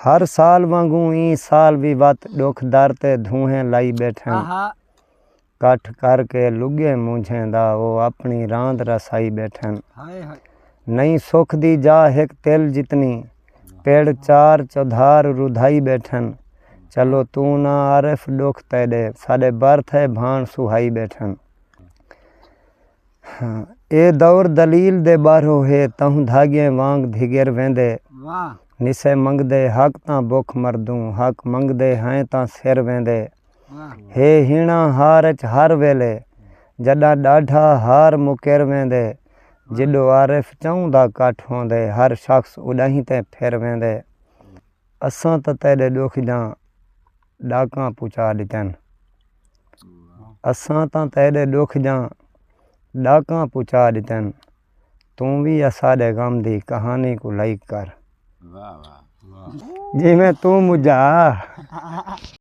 हर साल वांगू ई साल भी वत दुख दर ते धूहें लाई बैठन कठ करके लुगे मूंझे दा वो अपनी रांद रसाई बैठन नहीं सुख दी जा हिक तिल जितनी पेड़ चार चौधार रुधाई बैठन चलो तू ना आरिफ दुख तेदे साडे बर्थ है भाण सुहाई बैठन ए दौर दलील दे बारो है तहु धागे वांग धिगर वेंदे निसे मंगदे हक तां भुख मरदूं हक मंगदे हैं तां सिर वेंदे हे हीणा हार च हर वेले जॾां ॾाढा हार मुकेर वेंदे जिॾो आरिफ चऊंदा कठ होंदे हर शख्स उॾाहीं ते फिर वेंदे असां त तेॾे ॾुख जा ॾाका पुचा ॾिठनि असां त तेॾे ॾुख जा ॾाका पुचा ॾिठनि तूं भी असाॾे गम दी कहानी को लाइक कर जिमें तू मुझा